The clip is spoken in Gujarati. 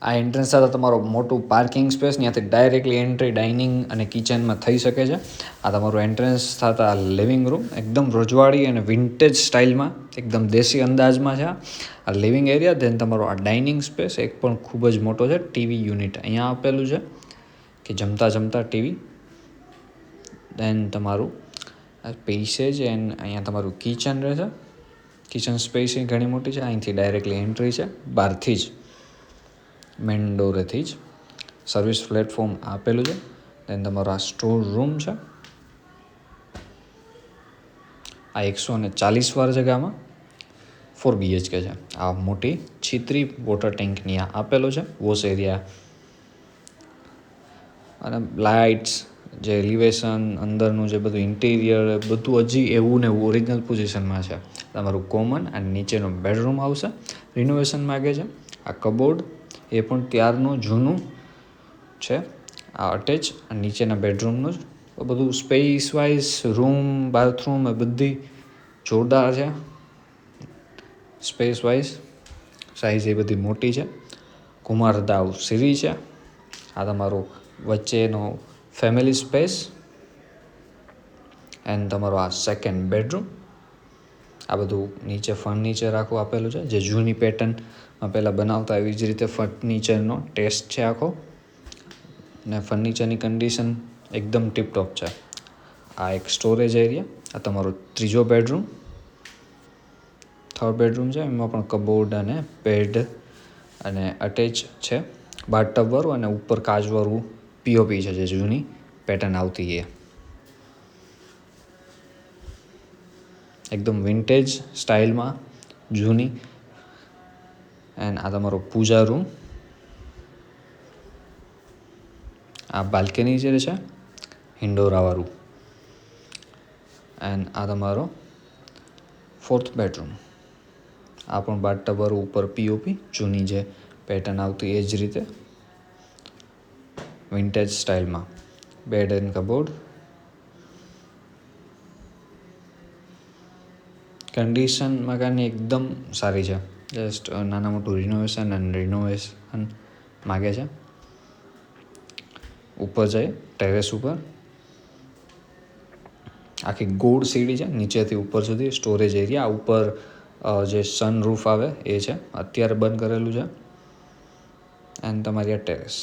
આ એન્ટ્રન્સ સાથે તમારો મોટું પાર્કિંગ સ્પેસ, ત્યાંથી ડાયરેક્ટલી એન્ટ્રી ડાઇનિંગ અને કિચનમાં થઈ શકે છે. આ તમારું એન્ટ્રન્સ થતા લિવિંગ રૂમ એકદમ રજવાડી અને વિન્ટેજ સ્ટાઇલમાં એકદમ દેશી અંદાજમાં છે. આ લિવિંગ એરિયા. દેન તમારો આ ડાઇનિંગ સ્પેસ એક પણ ખૂબ જ મોટો છે. ટીવી યુનિટ અહીંયા આપેલું છે કે જમતા ટીવી. દેન તમારું પેસેજ એન્ડ અહીંયા તમારું કિચન રહેશે. કિચન સ્પેસ ઘણી મોટી છે. અહીંથી ડાયરેક્ટલી એન્ટ્રી છે બહારથી જ, મેન ડોરેથી જ. સર્વિસ પ્લેટફોર્મ આપેલું છે. દેન તમારો આ સ્ટોર રૂમ છે. આ 140 જગ્યામાં 4 BHK છે. આ મોટી છીત્રી વોટર ટેન્કની આ આપેલો છે. વોશ એરિયા અને લાઇટ્સ, જે એલિવેશન, અંદરનું જે બધું ઇન્ટિરિયર, બધું હજી એવું ને એવું ઓરિજિનલ પોઝિશનમાં છે. તમારું કોમન અને નીચેનો બેડરૂમ આવશે. રિનોવેશન માગે છે. આ કબોર્ડ એ પણ ત્યારનું જૂનું છે. આ અટેચ અને નીચેના બેડરૂમનું જ બધું સ્પેસ વાઇઝ, રૂમ, બાથરૂમ એ બધી જોરદાર છે. સ્પેસ વાઇઝ સાઇઝ એ બધી મોટી છે. કુમારદાવ સીરી છે. આ તમારો વચ્ચેનો ફેમિલી સ્પેસ એન્ડ તમારો આ સેકન્ડ બેડરૂમ. આ બધું નીચે ફર્નિચર આખું આપેલું છે, જે જૂની પેટર્નમાં પહેલાં બનાવતા એવી જ રીતે ફર્નિચરનો ટેસ્ટ છે આખો. ને ફર્નિચરની કન્ડિશન એકદમ ટીપટોપ છે. આ એક સ્ટોરેજ એરિયા. આ તમારો ત્રીજો બેડરૂમ. થર્ડ બેડરૂમ છે, એમાં પણ કબોર્ડ અને બેડ અને અટેચ છે. બાથટબવાળું અને ઉપર કાચવાળું પીઓપી છે, જે જૂની પેટર્ન આવતી એ એકદમ વિન્ટેજ સ્ટાઇલમાં જૂની. એન્ડ આ તમારો પૂજા રૂમ. આ બાલ્કની જે છે હિંડોરાવાળું. એન્ડ આ તમારો ફોર્થ બેડરૂમ. આ પણ બાથટબવાળું, ઉપર પીઓપી, જૂની જે પેટર્ન આવતી એ જ રીતે વિન્ટેજ સ્ટાઇલમાં. Bed and cupboard. કન્ડિશન મકાનની એકદમ સારી છે. જસ્ટ નાના મોટું રિનોવેશન માગે છે. ઉપર જઈએ ટેરેસ ઉપર. આખી ગોળ સીડી છે નીચેથી ઉપર સુધી. Storage area. આ ઉપર જે સનરૂફ આવે એ છે, અત્યારે બંધ કરેલું છે. એન્ડ તમારી આ ટેરેસ.